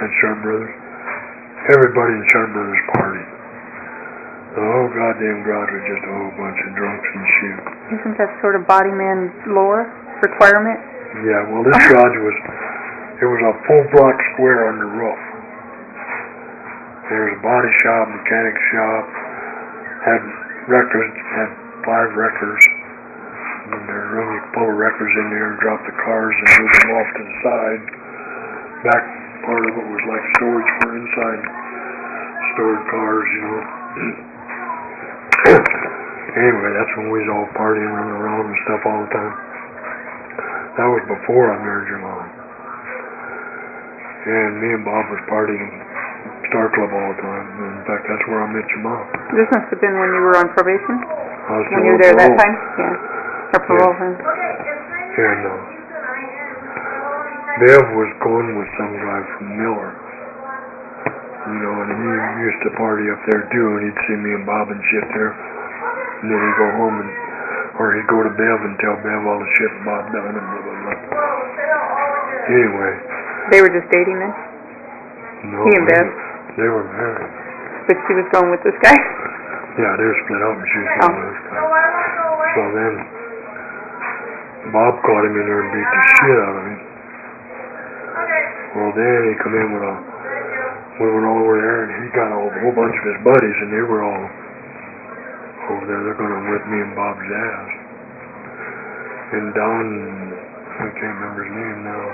at Sharp Brothers. Everybody in Sharp Brothers partied. The whole goddamn garage was just a whole bunch of drunks and shit. Isn't that sort of body man lore requirement? Yeah, well, this garage was, it was a full block square on the roof. There was a body shop, mechanic shop, had records, had 5 records. And there was room you could pull the records in there and drop the cars and move them off to the side. Back part of it was like storage for inside stored cars, you know. Anyway, that's when we was all partying, running around and stuff all the time. That was before I married your mom. And me and Bob was partying at Star Club all the time. In fact, that's where I met your mom. This must have been when you were on probation? When you were there that time? Yeah. Or parole, huh? And Bev was going with some guy from Miller. You know, and he used to party up there too, and he'd see me and Bob and shit there. And then he'd go home or he'd go to Bev and tell Bev all the shit Bob done and blah, blah, blah. Anyway. They were just dating then? No. He and Bev? They were married. But she was going with this guy? Yeah, they were split up and she was going with this guy. So then, Bob caught him in there and beat the shit out of him. Well, then he come in with we went over there and he got a whole bunch of his buddies and they were all over there. They're going to whip me and Bob's ass. And Don, I can't remember his name now,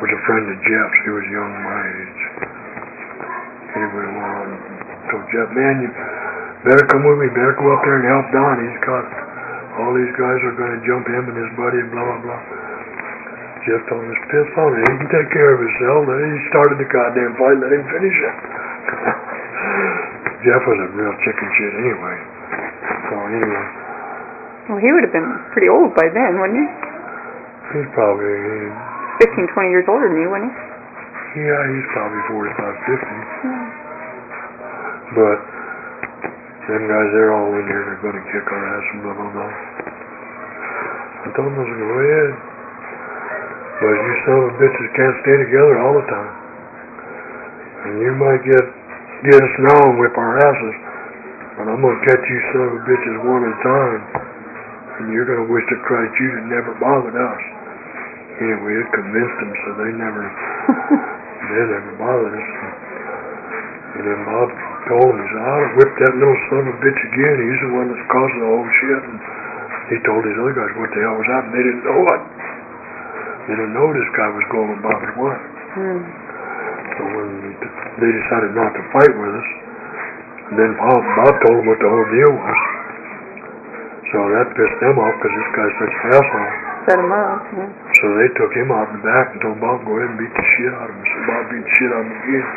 was a friend of Jeff's. He was young my age. Anyway, well, I told Jeff, man, you better come with me, better go up there and help Don. He's got, all these guys are going to jump him and his buddy and blah, blah, blah. Jeff told him, just piss on it. He can take care of himself. Then he started the goddamn fight. Let him finish it. Jeff was a real chicken shit anyway. So anyway. Well, he would have been pretty old by then, wouldn't he? He's probably 15, 20 years older than you, wouldn't he? Yeah, he's probably 45, 50. Yeah. But them guys, they're all in here. They're going to kick our ass and blah, blah, blah. I told him, I was going to go ahead. But you son of a bitches can't stay together all the time. And you might get us now and whip our asses, but I'm going to catch you son of a bitches one at a time. And you're going to wish to Christ you'd never bothered us. Anyway, it convinced them, so they never bothered us. And then Bob told him, he said, I'll whip that little son of a bitch again. He's the one that's causing the whole shit. And he told these other guys what the hell was happening. They didn't know it. They didn't know this guy was going with Bob's wife. So when they decided not to fight with us, and then Bob told them what the whole deal was. So that pissed them off because this guy's such an asshole. Set him up, yeah. So they took him out in the back and told Bob, go ahead and beat the shit out of him. So Bob beat the shit out of him again.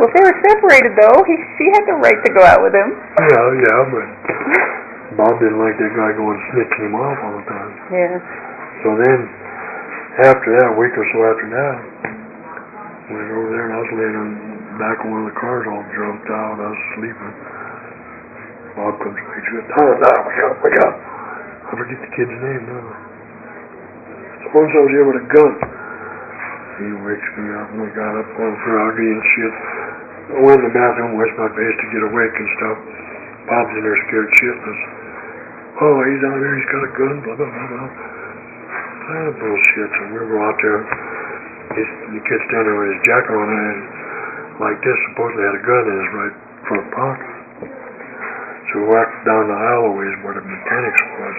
Well, if they were separated, though, she had the right to go out with him. Yeah, but Bob didn't like that guy going snitching him off all the time. Yeah. So then, after that, a week or so after that, we went over there and I was laying on the back of one of the cars all drunked out. I was sleeping. Bob comes and he said, wake up. I forget the kid's name now. So-and-so's here with a gun. He wakes me up and we got up all froggy and shit. I went in the bathroom, washed my face to get awake and stuff. Bob's in there scared shitless. Oh, he's out there, he's got a gun, blah, blah, blah, blah. Ah, bullshit. So we were out there. The kid standing with his jacket on and like this, supposedly had a gun in his right front pocket. So we walked down the alleyways where the mechanics was.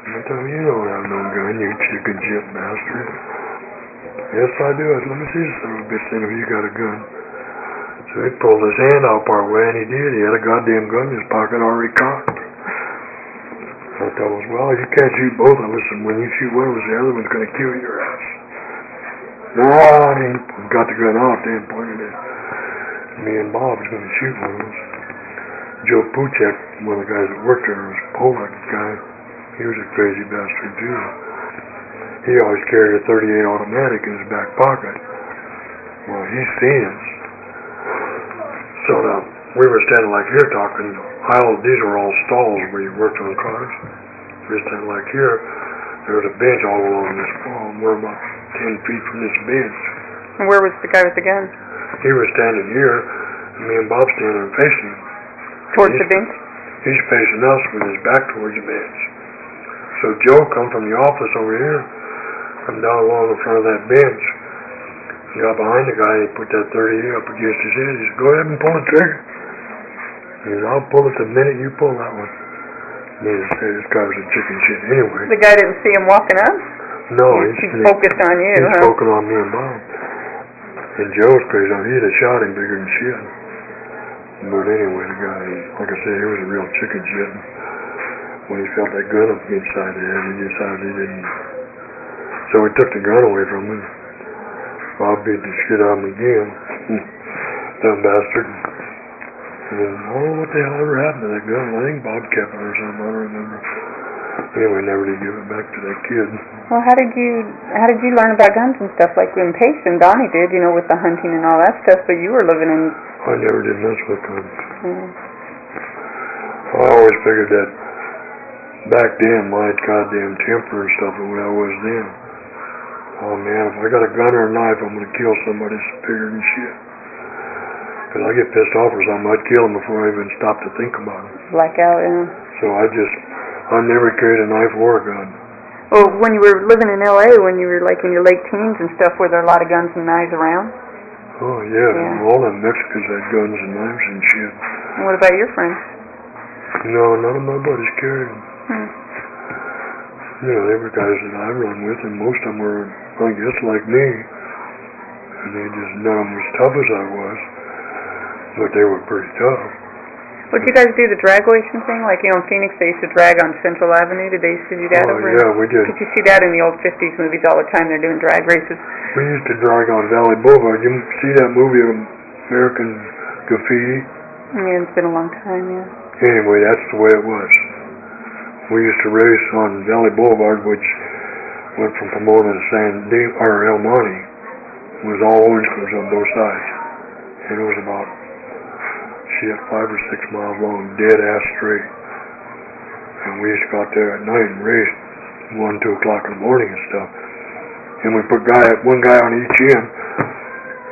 And I told him, you don't have no gun, you chicken shit bastard. Yes, I do. I said, let me see this son of a bitch then if you got a gun. So he pulled his hand out part way, and he did. He had a goddamn gun in his pocket already cocked. I told him, well, you can't shoot both of us, and when you shoot one of us, the other one's going to kill your ass. No, he got the gun out then, pointed it. Me and Bob was going to shoot one of us. Joe Puchek, one of the guys that worked there, was a Polak guy. He was a crazy bastard, too. He always carried a .38 automatic in his back pocket. Well, he seen us. So we were standing like here talking. These were all stalls where you worked on cars. We were standing like here. There was a bench all along this wall. And we're about 10 feet from this bench. And where was the guy with the gun? He was standing here, and me and Bob standing facing him. Towards the bench? He's facing us with his back towards the bench. So Joe come from the office over here, come down along the front of that bench. He got behind the guy, and he put that 30 up against his head. He said, go ahead and pull the trigger. He said, I'll pull it the minute you pull that one. Needless to say, this guy was a chicken shit anyway. The guy didn't see him walking up? No, he's focused on you, He's focused on me and Bob. And Joe's crazy on he'd have shot him bigger than shit. But anyway, the guy, like I said, he was a real chicken shit. When he felt that gun up inside the head, he decided he didn't. So he took the gun away from him. Bob beat the shit out of him again. Dumb bastard. And then, I don't know what the hell ever happened to that gun. I think Bob kept it or something, I don't remember. Anyway, never did give it back to that kid. Well, how did you learn about guns and stuff? Like when Pace and Donnie did, you know, with the hunting and all that stuff, but you were living in... I never did mess with guns. Mm. I always figured that back then, my goddamn temper and stuff, the way I was then. Oh man, if I got a gun or a knife, I'm gonna kill somebody bigger than shit. Because I get pissed off or something, I'd kill them before I even stop to think about it. Blackout, yeah. So I never carried a knife or a gun. Well, when you were living in L.A., when you were like in your late teens and stuff, were there a lot of guns and knives around? Oh yeah. All them Mexicans had guns and knives and shit. And what about your friends? No, none of my buddies carried them. Hmm. You know, they were guys that I run with, and most of them were, I guess, like me. And they just, none of them was tough as I was. But they were pretty tough. Would you guys do the drag racing thing? Like, you know, in Phoenix, they used to drag on Central Avenue. Did they used to do that over there? Oh, yeah, we did. Did you see that in the old 50s movies all the time? They're doing drag races. We used to drag on Valley Boulevard. You see that movie, American Graffiti? Yeah, it's been a long time, yeah. Anyway, that's the way it was. We used to race on Valley Boulevard, which went from Pomona to El Monte. It was all orange groves on both sides. And it was about 5 or 6 miles long, dead ass straight. And we used to go out there at night and race 1, 2 o'clock in the morning and stuff. And we put one guy on each end.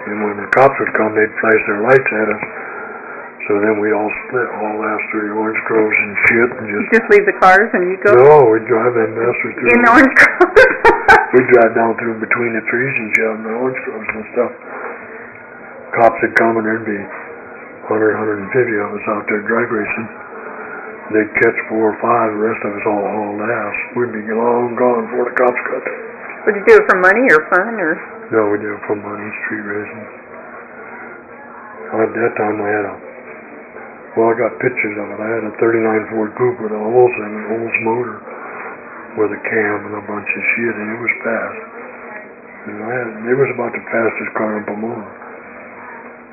And when the cops would come, they'd flash their lights at us. So then we'd all split, all last through the orange groves and shit. And just leave the cars and you go? No, we'd drive that master through. In the orange groves? We'd drive down through between the trees and shit in the orange groves and stuff. Cops would come and there'd be 100, 150 of us out there drag racing. They'd catch 4 or 5, the rest of us all hauled ass. We'd be long gone before the cops got there. Would you do it for money or fun or? No, we did it for money, street racing. At that time I got pictures of it. I had a 39 Ford Coupe with an Olds motor with a cam and a bunch of shit, and it was fast. And it was about the fastest car in Pomona.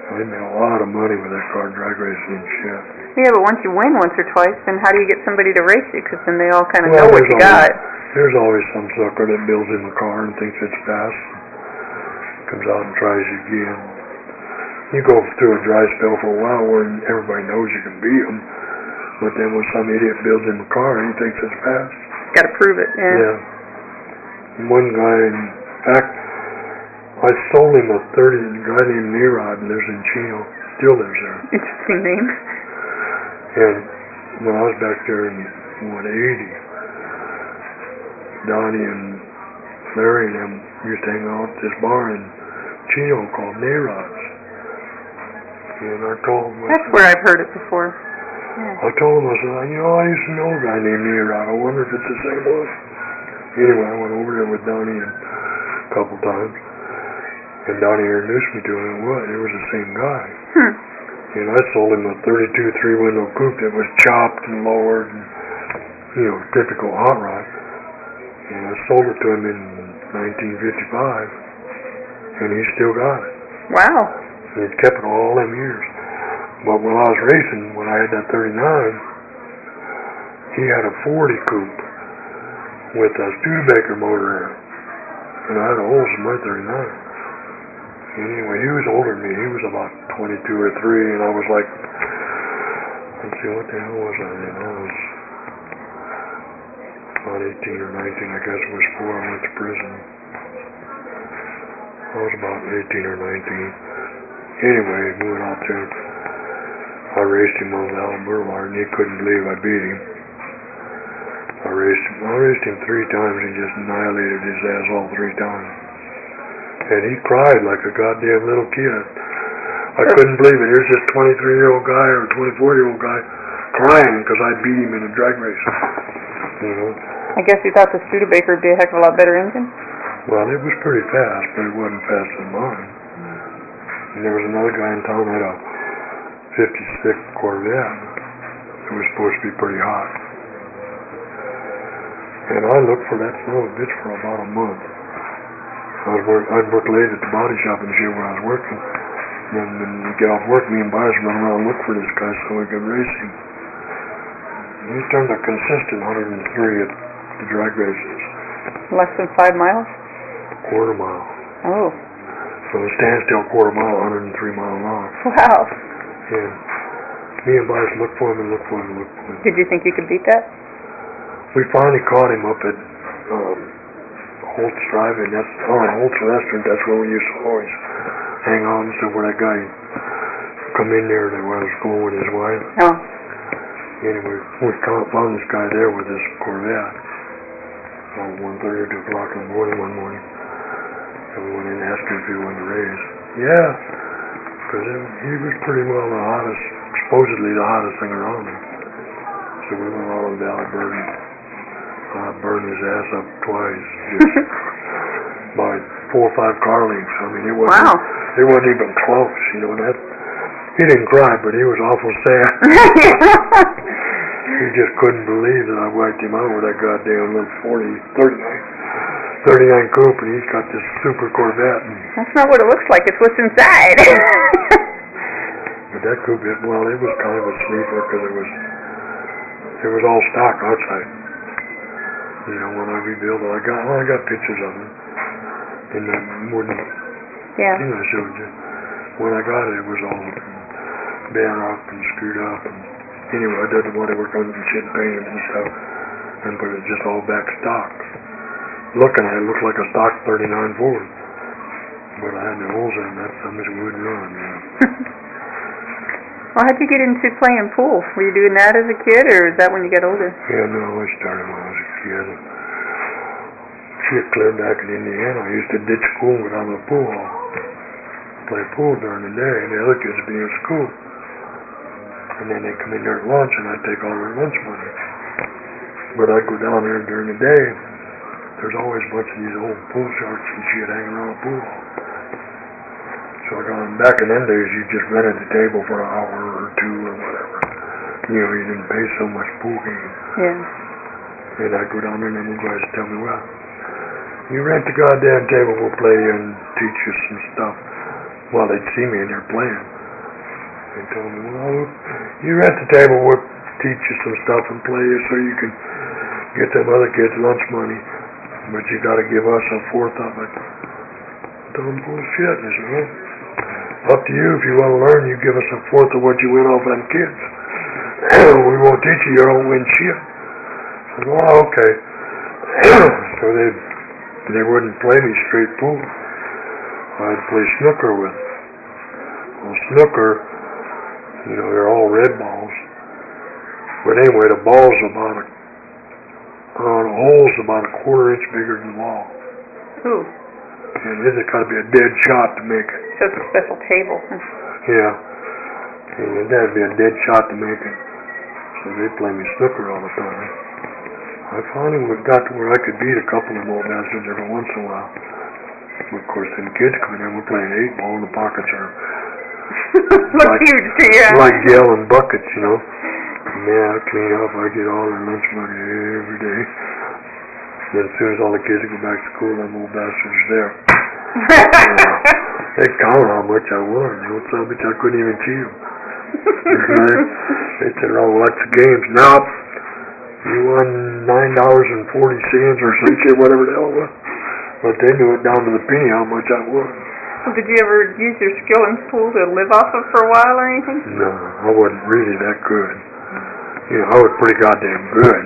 I made a lot of money with that car drag racing and shit. Yeah, but once you win once or twice, then how do you get somebody to race you? Because then they all kind of know what you got. There's always some sucker that builds him a car and thinks it's fast. Comes out and tries you again. You go through a dry spell for a while where everybody knows you can beat them. But then when some idiot builds him a car, he thinks it's fast. Got to prove it, yeah. Yeah. One guy, in fact, I sold him a guy named Nerod, and lives in Chino. Still lives there. Interesting name. And when I was back there in, 80, Donnie and Larry and them used to hang out at this bar in Chino called Nerod's. And I told him... That's where I've heard it before. Yeah. I told him, I said, I used to know a guy named Nerod. I wonder if it's the same one. Anyway, I went over there with Donnie a couple times. And Donnie introduced me to him, and it was the same guy. And I sold him a 32 3-window coupe that was chopped and lowered, and, typical hot rod. And I sold it to him in 1955, and he still got it. Wow. And he's kept it all them years. But when I was racing, when I had that 39, he had a 40 coupe with a Studebaker motor in it. And I had a Olds in my 39. Anyway, he was older than me. He was about 22 or 3, and I was like, let's see, what the hell was I then? I was about 18 or 19, I guess it was, before I went to prison. I was about 18 or 19. Anyway, we went out there. I raced him on the Allen Boulevard, and he couldn't believe I beat him. I raced him 3 times, and he just annihilated his ass all 3 times. And he cried like a goddamn little kid. I couldn't believe it. Here's this 23-year-old guy or 24-year-old guy crying because I beat him in a drag race. You know? I guess you thought the Studebaker would be a heck of a lot better engine? Well, it was pretty fast, but it wasn't faster than mine. And there was another guy in town that had a 56 Corvette. It was supposed to be pretty hot. And I looked for that son of a bitch for about a month. I'd work late at the body shop and shit where I was working. And then we get off work, me and Bias run around and look for this guy so we could race him. And he turned a consistent 103 at the drag races. Less than 5 miles? Quarter mile. Oh. So a standstill quarter mile, 103 mile an hour. Wow. And me and Bias looked for him and looked for him and looked for him. Did you think you could beat that? We finally caught him up at Holt's Drive, and that's Holt's Restaurant. That's where we used to always hang on. So when that guy come in there, that I was going with his wife. Oh. Anyway, we found this guy there with his Corvette. 1:30 or 2 o'clock in the morning one morning. And we went in and asked him if he wanted to race. Yeah, because he was pretty well the hottest, supposedly the hottest thing around him. So we went out on Valley Burden. Burned his ass up twice. Just by 4 or 5 car lengths. I mean, it wasn't even close, you know. That he didn't cry, but he was awful sad. He just couldn't believe that I wiped him out with that goddamn little 39 coupe, and he's got this super Corvette. That's not what it looks like. It's what's inside. But that coupe, it was kind of a sleeper because it was all stock outside. You know, when I rebuilt it, I got pictures of it in that wooden thing I showed you. When I got it, it was all bent up and screwed up. And anyway, I didn't want to work on some shit painted and stuff, and put it just all back stock. Looking at it, looked like a stock 39 Ford, but I had the holes in it. That something wouldn't run. You know. Well, how'd you get into playing pool? Were you doing that as a kid, or is that when you got older? Yeah, no, I started when I was a kid. Shit, clear back in Indiana, I used to ditch school and go down to the pool hall. Play pool during the day, and the other kids would be in school. And then they'd come in there at lunch, and I'd take all their lunch money. But I'd go down there during the day. There's always a bunch of these old pool sharks and shit hanging around the pool hall. So I got back in them days, you just rented the table for an hour or 2 or whatever. You know, you didn't pay so much pool game. Yeah. And I'd go down there and them guys would tell me, well, you rent the goddamn table, we'll play you and teach you some stuff. Well, they'd see me in there playing. They told me, well, you rent the table, we'll teach you some stuff and play you so you can get them other kids lunch money. But you got to give us a fourth of it. Dumb bullshit. I said, well, up to you. If you want to learn, you give us a fourth of what you win off them kids. We won't teach you. You don't win shit. I said, well, okay. So they wouldn't play me straight pool. I'd play snooker with them. Well, snooker, you know, they're all red balls. But anyway, the ball's about the hole's about a quarter inch bigger than the ball. Ooh. And this has got to be a dead shot to make it. So it's a special table. Yeah. And that'd be a dead shot to make it. So they play me snooker all the time. I finally got to where I could beat a couple of them old bastards every once in a while. But of course, them kids come in, we're playing 8-ball, and the pockets are Look huge to you. like gallon buckets, you know. Man, I clean up, I get all their lunch money every day. Then as soon as all the kids go back to school, them old bastards are there. They count how much I won. You know, some bitch I couldn't even see them. They said, oh, well, that's the games. Now, you won $9.40 or some shit, whatever the hell it was. But they knew it down to the penny how much I won. Well, did you ever use your skill in pool to live off of for a while or anything? No, I wasn't really that good. You know, I was pretty goddamn good.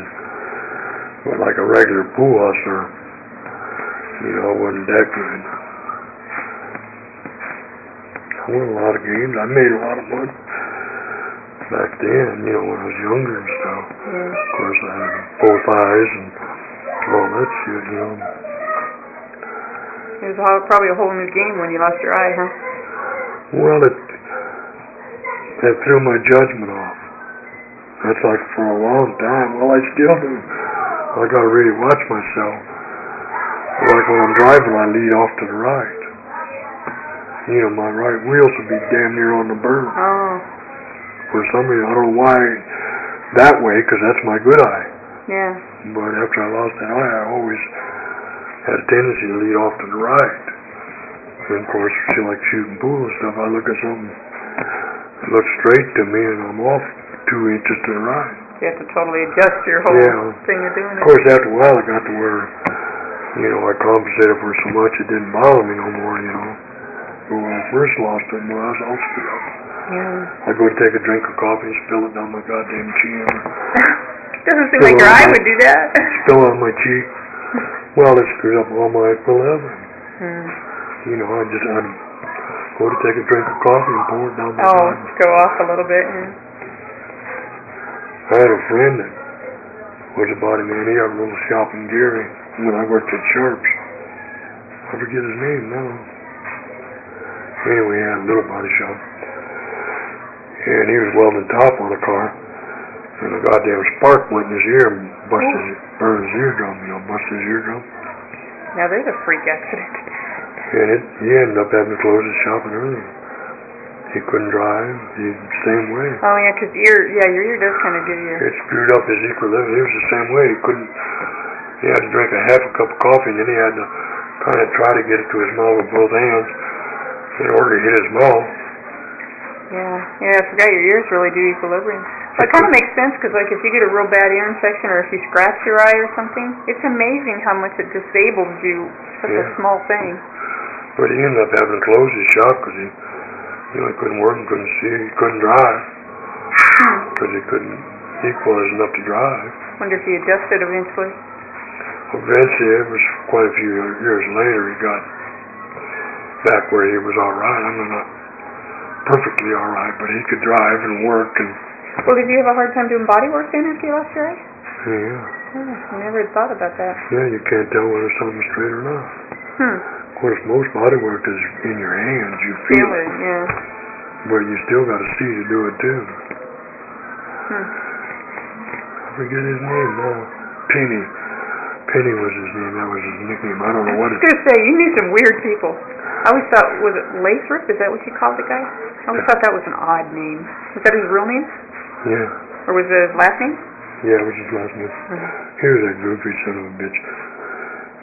But like a regular pool hustler, you know, I wasn't that good. won a lot of games. I made a lot of money back then, you know, when I was younger and stuff. Yeah. Of course, I had both eyes and all that shit, you know. It was probably a whole new game when you lost your eye, huh? Well, it threw my judgment off. That's like for a long time. Well, I still do. I gotta really watch myself. Like when I'm driving, I lead off to the right. You know, my right wheels would be damn near on the burn. Oh. For some reason, I don't know why that way, because that's my good eye. Yeah. But after I lost that eye, I always had a tendency to lead off to the right. And of course, she like shooting pool and stuff. I look at something that looks straight to me, and I'm off 2 inches to the right. You have to totally adjust your whole thing of doing it. Of course, after a while, I got to where, you know, I compensated for it so much it didn't bother me no more, you know. But when I first lost it, well, I was all screwed up. Yeah. I'd go to take a drink of coffee and spill it down my goddamn chin. Doesn't seem like your eye would do that. Spill on my cheek. Well, it screwed up all my equilibrium. You know, I'd go to take a drink of coffee and pour it down my goddamn. Go off a little bit. Yeah. I had a friend that was a body man. He had a little shop in Gary when I worked at Sharps. I forget his name now. Anyway, he had a little body shop. And he was welding top on a car. And a goddamn spark went in his ear and burned his eardrum, you know, busted his eardrum. Now there's a freak accident. And he ended up having to close his shop and everything. He couldn't drive, the same way. Oh yeah, because your ear does kind of give you... It screwed up his equilibrium. He was the same way. He had to drink a half a cup of coffee, and then he had to kind of try to get it to his mouth with both hands in order to hit his mouth. Yeah, I forgot your ears really do equilibrium. Well, it kind of makes sense, because like if you get a real bad ear infection or if you scratch your eye or something, it's amazing how much it disables you, such a small thing. But he ended up having to close his shop because he couldn't work and couldn't see, he couldn't drive because he couldn't equalize enough to drive. Wonder if he adjusted eventually. Eventually, it was quite a few years later, he got back where he was all right. I mean, not perfectly all right, but he could drive and work. And well, did you have a hard time doing body work then after you lost your eye? Yeah. I never had thought about that. Yeah, you can't tell whether something's straight or not. Of course, most body work is in your hands. You feel it. Yeah. But you still got to see to do it too. I forget his name now. Penny was his name. That was his nickname. I don't know what it is. I was going to say, you knew some weird people. I always thought, was it Lathrop? Is that what you called the guy? I always thought that was an odd name. Was that his real name? Yeah. Or was it his last name? Yeah, it was his last name. He was that goofy son of a bitch.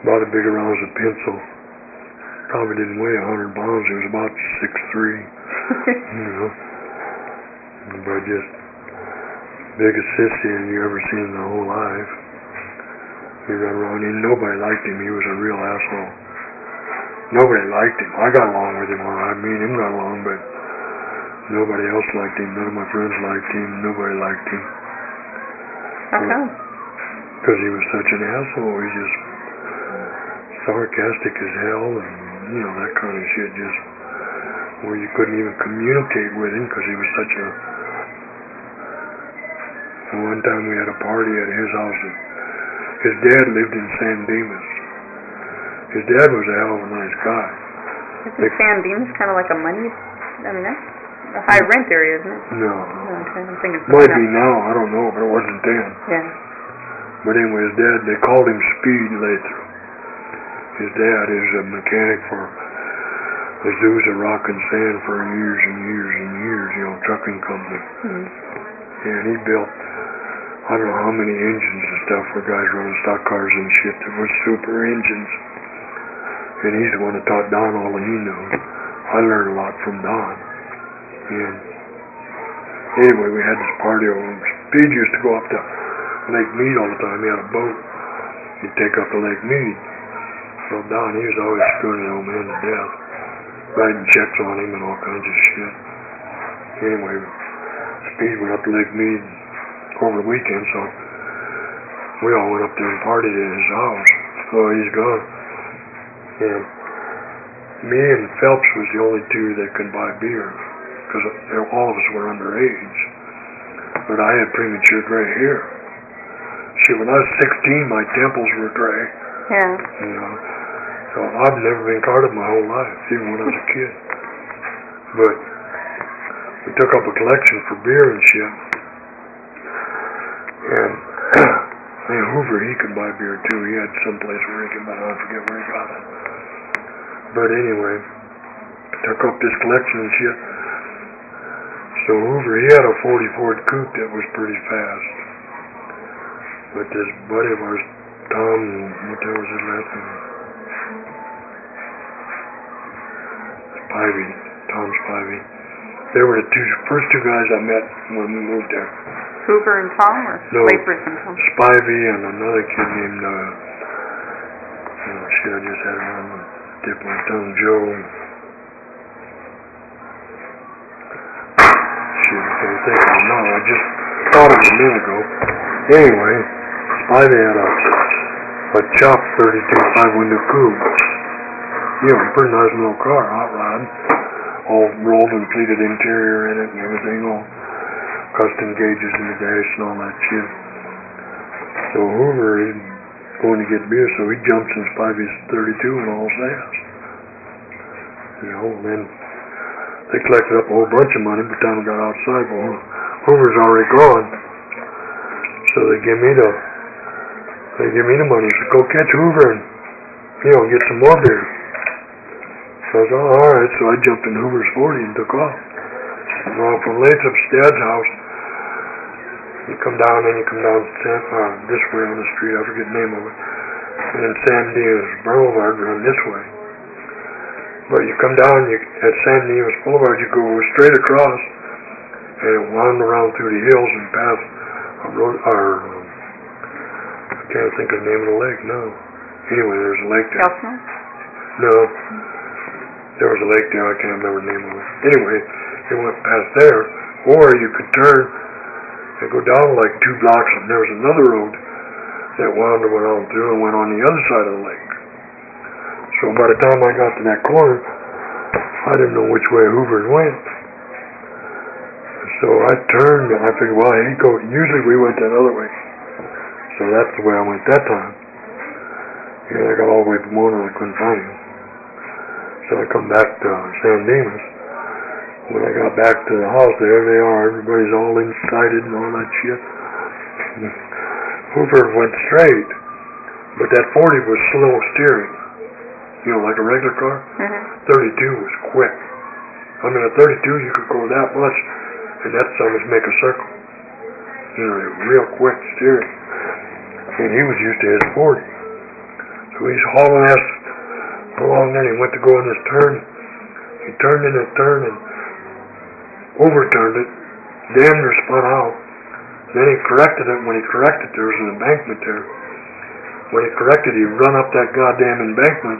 About as big around as a pencil. Probably didn't weigh 100 pounds. He was about 6'3". You know. But just biggest sissy you ever seen in their whole life. He ran around and nobody liked him. He was a real asshole. Nobody liked him. I got along with him all right. Me and him got along, but nobody else liked him. None of my friends liked him. Nobody liked him. How come? Because he was such an asshole. He just sarcastic as hell and, you know, that kind of shit, just where you couldn't even communicate with him because he was such a... And one time we had a party at his house. And his dad lived in San Dimas. His dad was a hell of a nice guy. Isn't San Dimas kind of like a money... I mean, that's a high rent area, isn't it? No. I'm thinking might be now, I don't know, but it wasn't then. Yeah. But anyway, his dad, they called him Speed Lathrop. His dad is a mechanic for Azusa Rock and Sand for years and years and years, you know, trucking company. And he built, I don't know how many engines and stuff for guys running stock cars and shit that was super engines. And he's the one that taught Don all that he knew. I learned a lot from Don. And anyway, we had this party over. Speed used to go up to Lake Mead all the time. He had a boat. He'd take up to Lake Mead. So Don, he was always screwing the old man to death. Writing checks on him and all kinds of shit. Anyway, Speed went up to Lake Mead over the weekend, so we all went up there and partied at his house. So he's gone. And me and Phelps was the only two that could buy beer, because all of us were underage. But I had premature gray hair. See, when I was 16, my temples were gray. Yeah. You know, so I've never been carded my whole life, even when I was a kid. But we took up a collection for beer and shit. And Hoover, he could buy beer too. He had some place where he could buy it. I forget where he got it. But anyway, took up this collection and shit. So Hoover, he had a 40 Ford Coupe that was pretty fast. But this buddy of ours, Tom, what the hell was his last name? Spivey. Tom Spivey. They were the first two guys I met when we moved there. Hoover and Tom, or No, Lapers and Tom? Spivey and another kid named, shit, I just had it on the tip of my tongue, Joe. Shit, I can't think of it now. I just thought of it a minute ago. Anyway, Spivey had a Chop 32 5-window coupe. Pretty nice little car, hot rod. All rolled and pleated interior in it and everything, all custom gauges in the dash and all that shit. So Hoover, he's going to get beer, so he jumps in Spivey's 32 and all fast. And then they collected up a whole bunch of money by the time we got outside, but Hoover's already gone. So they give me the money. So go catch Hoover and, get some more beer. So I thought, alright, so I jumped in Hoover's 40 and took off. Well, from Lathrop's dad's house, you come down this way on the street, I forget the name of it, and then San Dimas Boulevard run this way. But you come down at San Dimas Boulevard, you go straight across, and it wound around through the hills and past a road, I can't think of the name of the lake, no. Anyway, there's a lake there. Kelsman? No. There was a lake there, I can't remember the name of it. Anyway, it went past there, or you could turn and go down like 2 blocks, and there was another road that wound around through and went on the other side of the lake. So by the time I got to that corner, I didn't know which way Hoover's went. So I turned, and I figured, well, he'd go. Usually we went that other way. So that's the way I went that time. I got all the way from one, and I couldn't find him. So I come back to San Dimas. When I got back to the house, there they are. Everybody's all excited and all that shit. Hoover went straight, but that 40 was slow steering. Like a regular car. 32 was quick. I mean, a 32 you could go that much, and that son was make a circle. Real quick steering. And he was used to his 40. So he's hauling ass along there. He went to go in this turn. He turned in a turn and overturned it. Damn near spun out. Then he corrected it. When he corrected, there was an embankment there. When he corrected, he run up that goddamn embankment,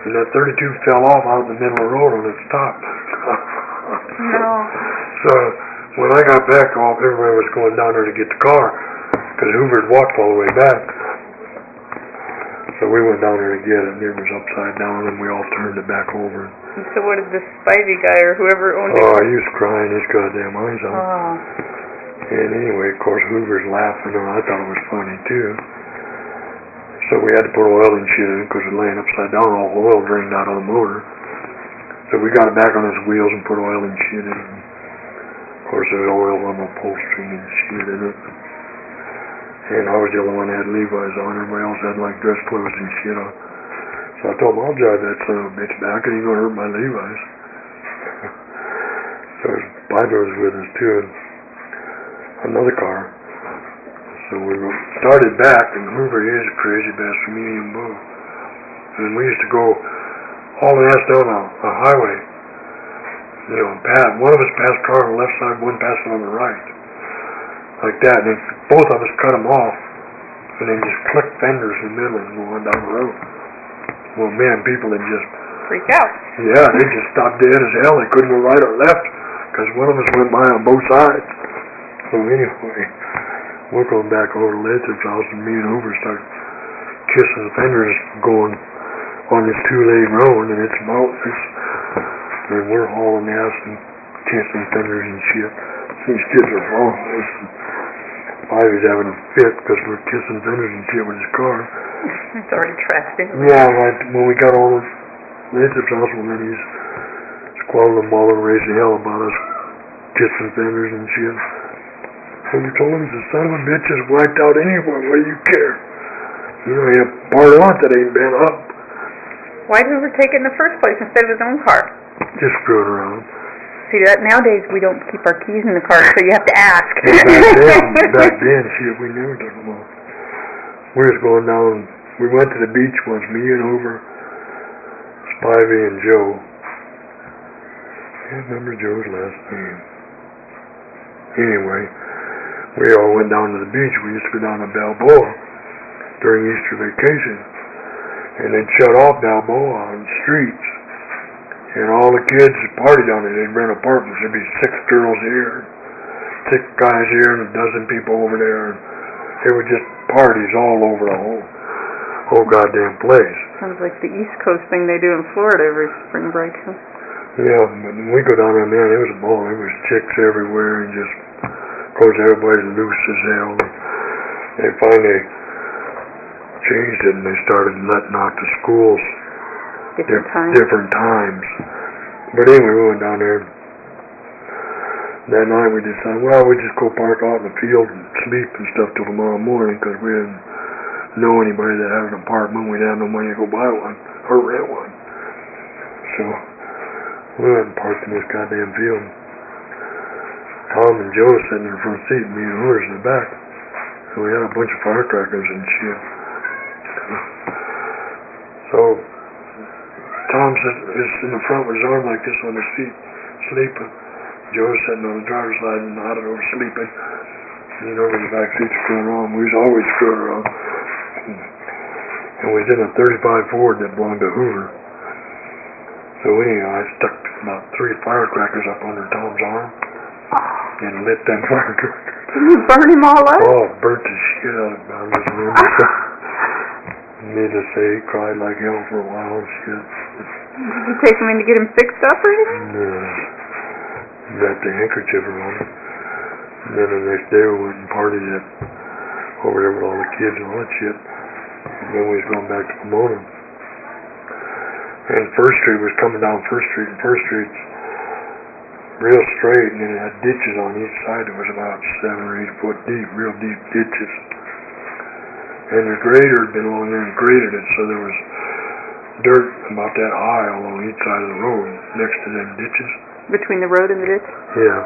and that 32 fell off out in the middle of the road on its top. No. So when I got back, everybody was going down there to get the car, because Hoover had walked all the way back. So we went down there to get it, and it was upside down, and we all turned it back over. And so what did this Spivey guy or whoever owned it? Oh, he was crying his goddamn eyes out. Oh. And anyway, of course, Hoover's laughing, and I thought it was funny, too. So we had to put oil and shit in it, because it was laying upside down, all the oil drained out of the motor. So we got it back on his wheels and put oil and shit in it. Of course, there's oil on the upholstery and shit in it. And I was the only one that had Levi's on. Everybody else had like dress clothes and shit on. So I told him, I'll drive that son of a bitch back, and he's going to hurt my Levi's. So Bobby was with us too, and another car. So we started back, and Hoover is a crazy bastard, me and Bo. And we used to go all the way down a highway. One of us passed a car on the left side, one passed it on the right. Like that, and then both of us cut them off, and then just clicked fenders in the middle and going down the road. Well, man, people had just freaked out. Yeah, they just stopped dead as hell. They couldn't go right or left, because one of us went by on both sides. So anyway, we're going back over to Lathrop's house, and me and Hoover started kissing the fenders, going on this 2-lane road, and it's mountainous. And we're hauling ass and kissing fenders and shit. These kids are falling. Ivy's having a fit because we're kissing fenders and shit with his car. It's already trashed in. Yeah, right. When we got all this Lathrop's house, and then he's squabbling and bawling and raising hell about us kissing fenders and shit. And we told him, the son of a bitch is wiped out anyway. What do you care? You know, he had part on it that ain't been up. Why did Hoover take it in the first place instead of his own car? Just screwing around. See, that nowadays we don't keep our keys in the car, so you have to ask. Back then, shit, we never took them off. We was going down, we went to the beach once, me and Hoover, Spivey and Joe. I can't remember Joe's last name. Anyway, we all went down to the beach. We used to go down to Balboa during Easter vacation. And they'd shut off Balboa on the streets. And all the kids party down there. They'd rent apartments. There'd be 6 girls here, 6 guys here, and a dozen people over there. And it was just parties all over the whole goddamn place. Sounds like the East Coast thing they do in Florida every spring break. Huh? Yeah, but when we go down there, man, it was a ball. There was chicks everywhere, and just, of course, everybody's loose as hell. They finally changed it, and they started letting out the schools different times. But anyway, we went down there. That night we decided, well, we just go park out in the field and sleep and stuff till tomorrow morning, because we didn't know anybody that had an apartment. We didn't have no money to go buy one or rent one. So we went and parked in this goddamn field. Tom and Joe sitting in the front seat, and me and Hooters in the back. So we had a bunch of firecrackers and shit. So Tom is in the front with his arm like this on the seat, sleeping. Joe's sitting on the driver's side and nodded over sleeping. And over in the back seat screwing around. We was always screwing around. And we was in a 35 Ford that belonged to Hoover. So anyhow, I stuck about 3 firecrackers up under Tom's arm and lit them firecrackers. Did you burn him all up? Oh, burnt the shit out of him. I was needless to say, he cried like hell for a while and shit. Did you take him in to get him fixed up or anything? No. Wrapped a handkerchief around him. And then the next day we went and partied over there with all the kids and all that shit. And then we was going back to Pomona. And First Street was coming down First Street, and First Street's real straight, and then it had ditches on each side that was about 7 or 8 foot deep, real deep ditches. And the grader had been along there and graded it, so there was dirt about that high along each side of the road next to them ditches. Between the road and the ditch? Yeah.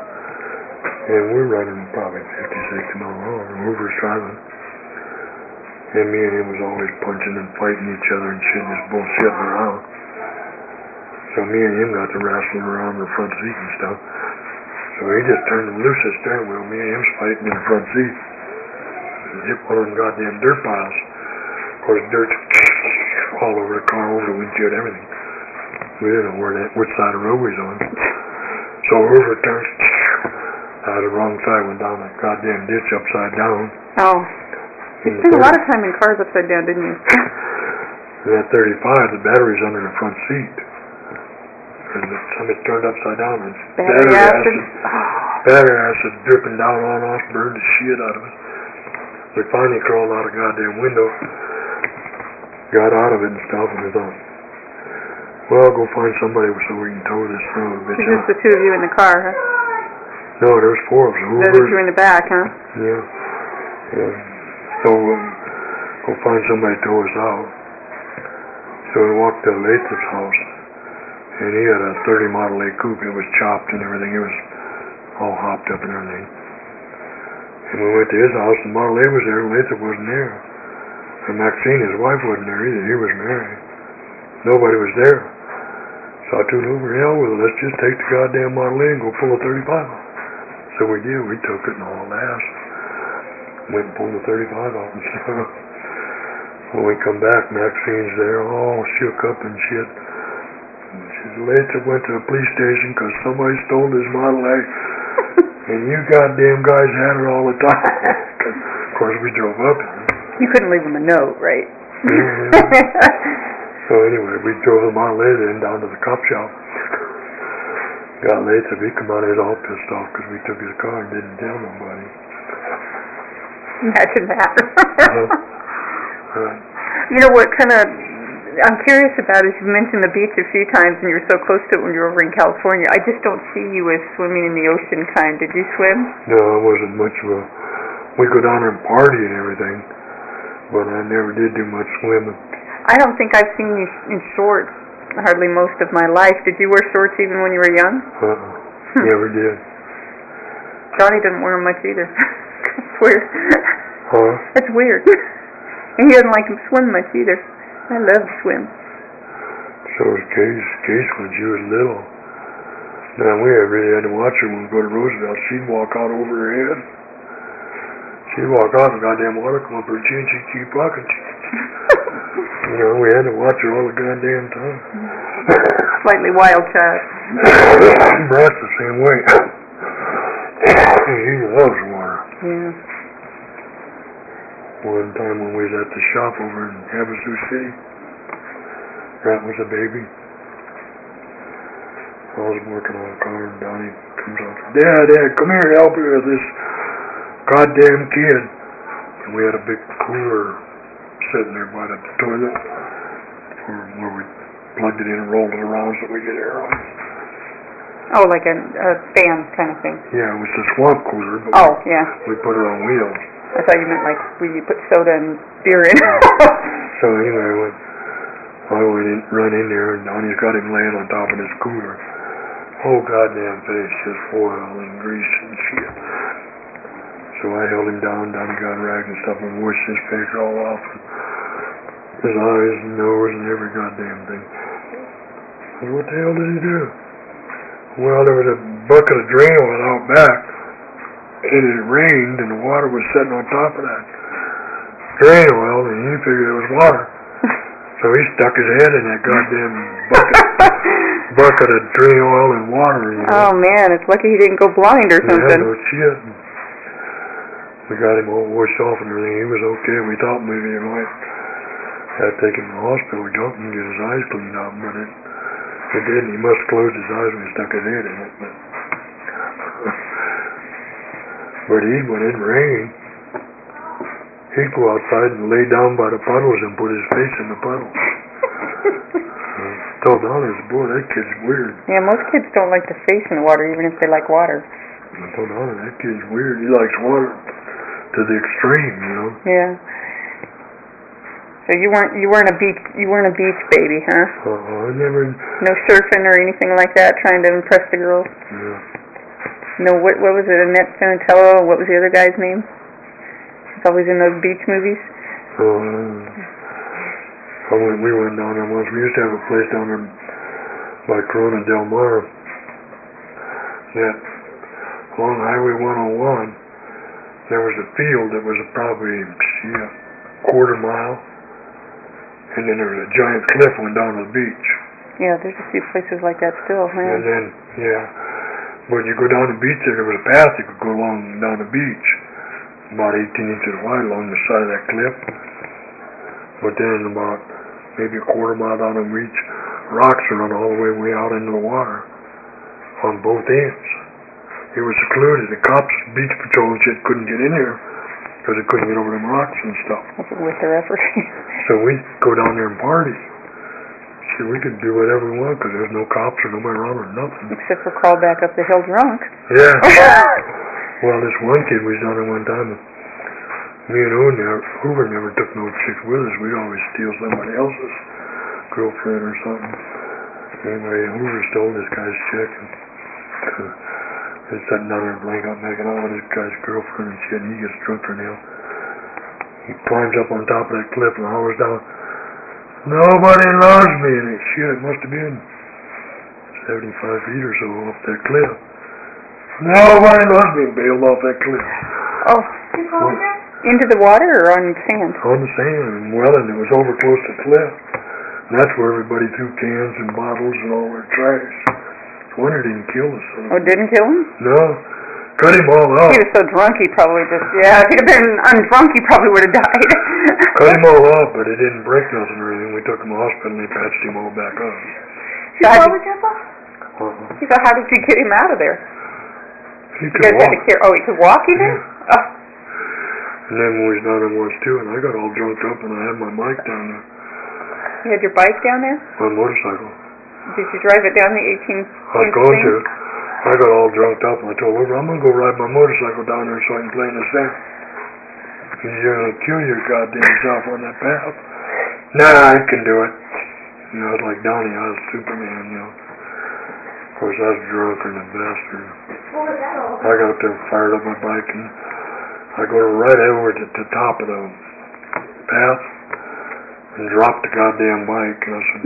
And we're running probably 50, 60 miles an hour, and Hoover's driving. And me and him was always punching and fighting each other and shit, just bullshitting around. So me and him got to wrestling around in the front seat and stuff. So he just turned and loose the steering wheel. Me and him's fighting in the front seat. And hit one of them goddamn dirt piles. Of course, dirt's all over the car, over the windshield, everything. We didn't know which side of the road we was on. So Hoover turned out the wrong side, went down that goddamn ditch upside down. Oh. You spent a lot of time in cars upside down, didn't you? And that 35, the battery's under the front seat. And somebody turned upside down, and battery acid dripping down on us, burned the shit out of us. We finally crawled out a goddamn window, got out of it and stuff, and we thought, well, go find somebody so we can tow this son of a bitch out. Just the 2 of you in the car, huh? No, there was 4 of us. The other 2 in the back, huh? Yeah. Yeah. So go find somebody to tow us out. So we walked to Lathrop's house, and he had a 30 Model A coupe. It was chopped and everything. It was all hopped up and everything. And we went to his house, and Model A was there, and Lathrop wasn't there. And Maxine, his wife, wasn't there either. He was married. Nobody was there. So I told Hoover, hell with it, let's just take the goddamn Model A and go pull a 35 off. So we did. We took it and all ass. Went and pulled the 35 off and stuff. When we come back, Maxine's there, all shook up and shit. And she said, Lathrop went to the police station because somebody stole his Model A. And you goddamn guys had it all the time. Of course, we drove up. You couldn't leave him a note, right? So anyway, we drove the Model A then down to the cop shop. Got late, so he come out, he was all pissed off because we took his car and didn't tell nobody. Imagine that. Right. You know what kind of I'm curious about is you mentioned the beach a few times and you were so close to it when you were over in California. I just don't see you as swimming in the ocean kind. Did you swim? No, I wasn't much of a... We go down there and party and everything, but I never did do much swimming. I don't think I've seen you in shorts hardly most of my life. Did you wear shorts even when you were young? Never did. Johnny didn't wear them much either. It's weird. Huh? That's weird. And he doesn't like to swim much either. I love to swim. So was Case when she was little. Now we really had to watch her when we go to Roosevelt. She'd walk out over her head. She'd walk out and the goddamn water come up her chin. She'd keep walking. You know, we had to watch her all the goddamn time. Slightly wild child. Brad's the same way. He loves water. Yeah. One time when we was at the shop over in Havasu City, Grant was a baby. I was working on a car and Donnie comes out, Dad, come here and help me with this goddamn kid. And we had a big cooler sitting there by the toilet where we plugged it in and rolled it around so we could air on it. Oh, like a fan kind of thing. Yeah, it was the swamp cooler, but we put it on wheels. I thought you meant like where you put soda and beer in. So anyway, I run in there and Donnie's got him laying on top of this cooler. Whole goddamn face just oil and grease and shit. So I held him down, Donnie got rags and stuff and washed his face all off. His eyes and nose and every goddamn thing. So what the hell did he do? Well, there was a bucket of drain oil out back. And it rained, and the water was sitting on top of that drain oil, and he figured it was water. So he stuck his head in that goddamn bucket of drain oil and water. You know? Oh man, it's lucky he didn't go blind or something. Yeah, no shit. We got him all washed off and everything. He was okay. We thought maybe he might have to take him to the hospital or something and get his eyes cleaned out, but it didn't. He must have closed his eyes when he stuck his head in it. But when it rained, he'd go outside and lay down by the puddles and put his face in the puddle. I told Donna, boy, that kid's weird. Yeah, most kids don't like to face in the water, even if they like water. I told Donna, that kid's weird. He likes water to the extreme, you know. Yeah. So you weren't a beach baby, huh? I never. No surfing or anything like that, trying to impress the girls. Yeah. No, what was it, Annette Sanatello? What was the other guy's name? He's always in those beach movies. We went down there once. We used to have a place down there by Corona Del Mar. That along Highway 101, there was a field that was probably a quarter mile, and then there was a giant cliff went down to the beach. Yeah, there's a few places like that still, man. And then, when you go down the beach there was a path you could go along down the beach, about 18 inches wide along the side of that cliff. But then about maybe a quarter mile down the beach, rocks run all the way out into the water on both ends. It was secluded. The cops, beach patrol and shit couldn't get in there because they couldn't get over them rocks and stuff. That's a waste their effort. So we go down there and party. See, we could do whatever we want because there's no cops or nobody around or nothing. Except for crawl back up the hill drunk. Yeah. Well, this one kid was down there one time. Me and Hoover never took no chicks with us. We'd always steal somebody else's girlfriend or something. Anyway, Hoover stole this guy's chick and he's sitting down there laying up making out with this guy's girlfriend and shit, and he gets drunker now. He climbs up on top of that cliff and hollers down, "Nobody loves me," and it must have been 75 feet or so off that cliff. "Nobody loves me," and bailed off that cliff. Oh. Into the water or on sand? On the sand, and and it was over close to the cliff. And that's where everybody threw cans and bottles and all their trash. No wonder it didn't kill us. Oh, it didn't kill him? No. Cut him all off. He was so drunk he probably just, if he'd have been undrunk he probably would have died. Cut him all off, but it didn't break nothing or anything. We took him to the hospital and they patched him all back up. So how did So how did you get him out of there? He could walk. He could walk even? Yeah. Oh. And then when we was down there once too, and I got all drunk up and I had my bike down there. You had your bike down there? My motorcycle. Did you drive it down the 18th? I was going to. I got all drunk up and I told her, I'm going to go ride my motorcycle down there so I can play in the sand. You're going to kill your goddamn self on that path. Nah, I can do it. You know, it's like Donnie, I was Superman, you know. Of course, I was drunker than a bastard. I got up there and fired up my bike and I go right over to the top of the path and dropped the goddamn bike. And I said,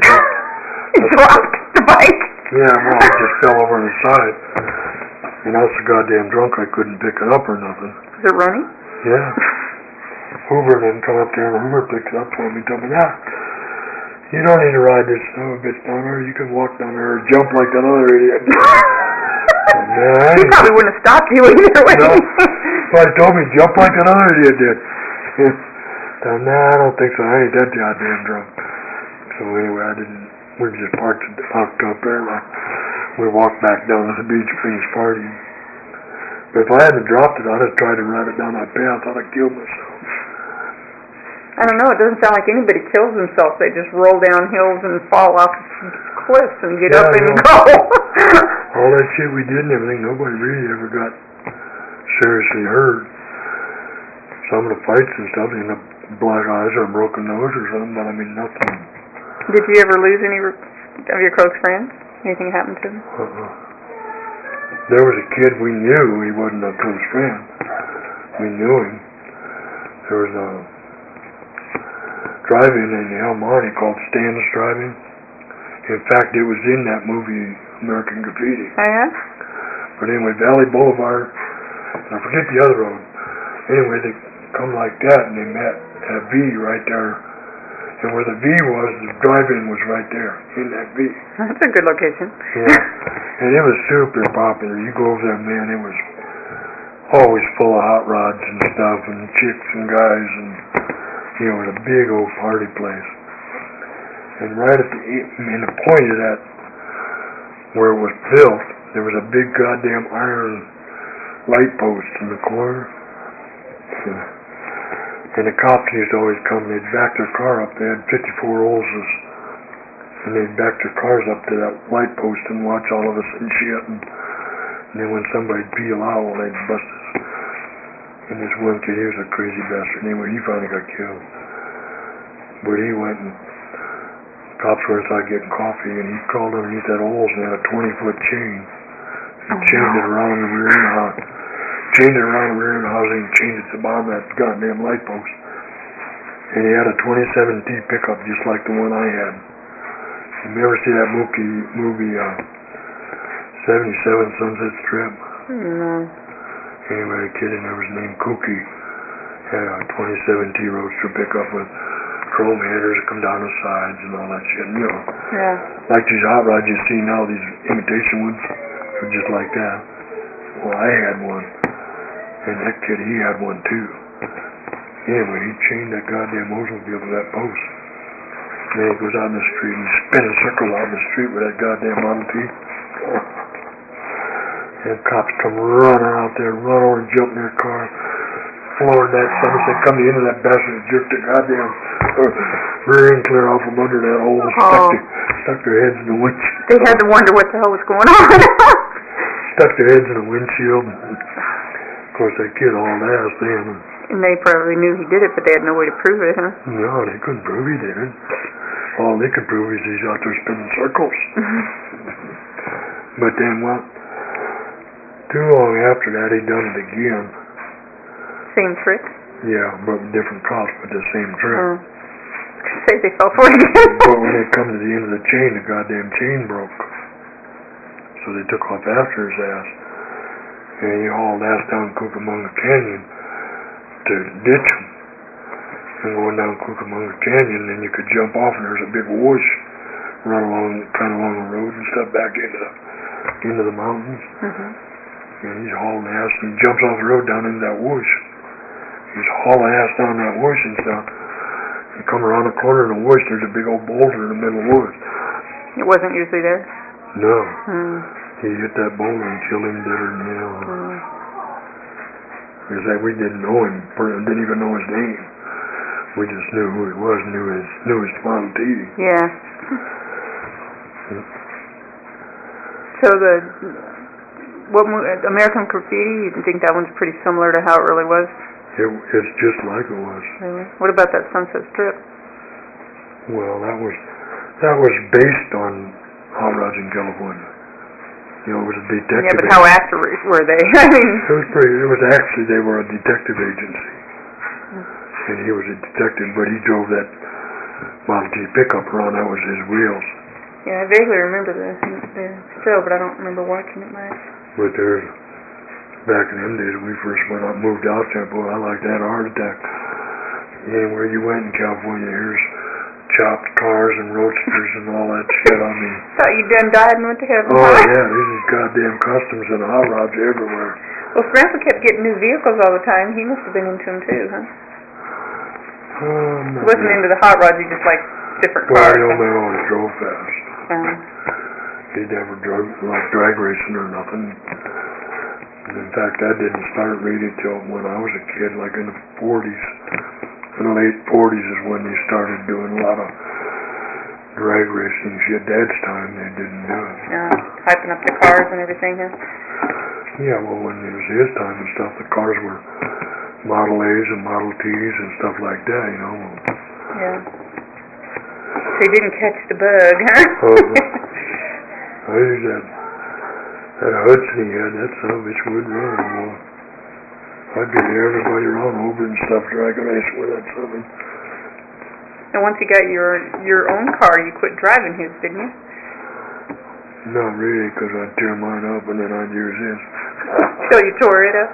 You dropped the bike? Yeah, well, I just fell over on the side. And I was so goddamn drunk I couldn't pick it up or nothing. Is it running? Yeah. Hoover then come up there and Hoover picked it up for me and told me, you don't need to ride this son of a bitch down there. You can walk down there or jump like that other idiot. He probably wouldn't have stopped you either way. No. But he told me, jump like that other idiot did. I don't think so. I ain't that goddamn drunk. So anyway, we just parked up there and we walked back down to the beach and finished partying. But if I hadn't dropped it, I'd have tried to ride it down that path. I'd have killed myself. I don't know. It doesn't sound like anybody kills themselves. They just roll down hills and fall off cliffs and get up and go. All that shit we did and everything, nobody really ever got seriously hurt. Some of the fights and stuff, you know, black eyes or a broken nose or something, but I mean, nothing. Did you ever lose any of your close friends? Anything happened to them? There was a kid we knew. He wasn't a close friend. We knew him. There was a drive-in in El Monte called Stan's Drive-In. In fact, it was in that movie American Graffiti. Oh, yeah? But anyway, Valley Boulevard, and I forget the other road. Anyway, they come like that, and they met at a V right there. And where the V was, the drive-in was right there, in that V. That's a good location. Yeah. And it was super popular. You go over there, man, it was always full of hot rods and stuff, and chicks and guys, and, you know, it was a big old party place. And right at in the point of that, where it was built, there was a big goddamn iron light post in the corner. And the cops used to always come, and they'd back their car up. They had 54 Olses, and they'd back their cars up to that light post and watch all of us and shit. And then when somebody'd peel out, well, they'd bust us. And this one kid, he was a crazy bastard. Anyway, he finally got killed. But he went and cops were inside getting coffee, and he crawled underneath that Olds and had a 20-foot chain. And chained it around the rear end of the house. Chained it around the rear end of the house and chained it to the bottom of that goddamn light post. And he had a 27T pickup just like the one I had. You ever see that movie 77 Sunset Strip? No. Anyway, a kid in there was named Kookie. Had a 27T Roadster pickup with chrome headers that come down the sides and all that shit. You know, like these hot rods you see now, these imitation ones, are just like that. Well, I had one, and that kid, he had one too. Anyway, he chained that goddamn Oldsmobile to that post. And then he goes out in the street and he's spinning circles out in the street with that goddamn Model T. And cops come running out there, run over and jump in their car, floored that son. They come to the end of that bastard and jerked the goddamn rear end clear off from under that hole and stuck their heads in the windshield. They had to wonder what the hell was going on. Stuck their heads in the windshield. Of course, that kid hauled ass then. And they probably knew he did it, but they had no way to prove it, huh? No, they couldn't prove he did it. All they could prove is he's out there spinning circles. But then, well, too long after that, he done it again. Same trick? Yeah, but with different cops, but the same trick. Say they fell for it again. But when they come to the end of the chain, the goddamn chain broke. So they took off after his ass. And he hauled ass down Cucamonga Canyon to ditch him. And going down Cucamonga Canyon, then you could jump off and there's a big whoosh run along the road and stuff back into the mountains. And he's hauling ass and he jumps off the road down into that whoosh. He's hauling ass down that whoosh and stuff. And come around the corner in the whoosh, there's a big old boulder in the middle of the woods. It wasn't usually there? No. He hit that boulder and killed him deader than hell. Because we didn't know him, didn't even know his name. We just knew who he was, knew his Model T. Yeah. So American Graffiti, you think that one's pretty similar to how it really was? It's just like it was. Really? What about that Sunset Strip? Well, that was based on Hot Rods in California. You know, it was a detective. Yeah, but how accurate were they? I mean, it was actually, they were a detective agency. And he was a detective, but he drove that Model T pickup around. That was his wheels. Yeah, I vaguely remember the show, but I don't remember watching it much. But back in them days, when we first moved out there, boy, I like that heart attack. Anywhere you went in California, here's chopped cars and roadsters and all that shit. I mean, thought you done died and went to heaven. Oh yeah, these are goddamn customs and hot rods everywhere. Well, if Grandpa kept getting new vehicles all the time, he must have been into them too, huh? He wasn't into the hot rods, he just liked different cars. Well, the old man always drove fast. He never drove like drag racing or nothing. In fact, I didn't start really till when I was a kid, like in the 40s. In the late 40s is when they started doing a lot of drag racing shit. Dad's time, they didn't do it. Hyping up the cars and everything, huh? Yeah, well, when it was his time and stuff, the cars were Model A's and Model T's and stuff like that, you know. Yeah. So he didn't catch the bug, huh? I used that Hudson he had, that son of a bitch would run, boy. I'd be there, everybody around over and stuff, dragging ice with that son. And once you got your own car, you quit driving his, didn't you? Not really, because I'd tear mine up and then I'd use his. So you tore it up?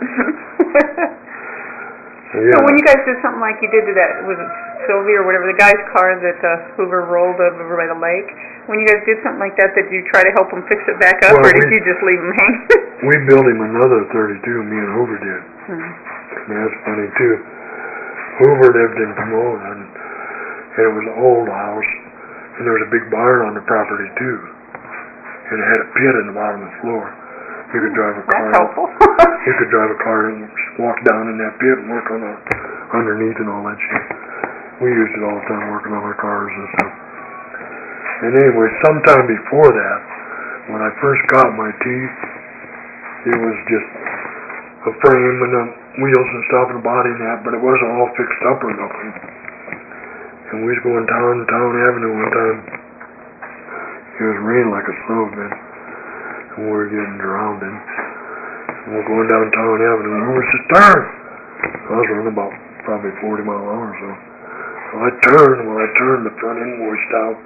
Yeah. So when you guys did something like you did to that, was it Sylvia or whatever, the guy's car that Hoover rolled over by the lake, when you guys did something like that, did you try to help him fix it back up, or did you just leave him hanging? We built him another 32, me and Hoover did. And that's funny, too. Hoover lived in Pomona, and it was an old house, and there was a big barn on the property, too. And it had a pit in the bottom of the floor. You could drive a car. That's helpful. You could drive a car and walk down in that pit and work on underneath and all that shit. We used it all the time working on our cars and stuff. And anyway, sometime before that, when I first got my teeth, it was just a frame and the wheels and stuff and the body and that, but it wasn't all fixed up or nothing. And we was going down Avenue one time. It was raining like a snow, man. And we were getting drowned in. And we're going down Avenue, and Hoover says, turn! I was running about probably 40 mile an hour or so. So I turned, when I turned, the front end washed out.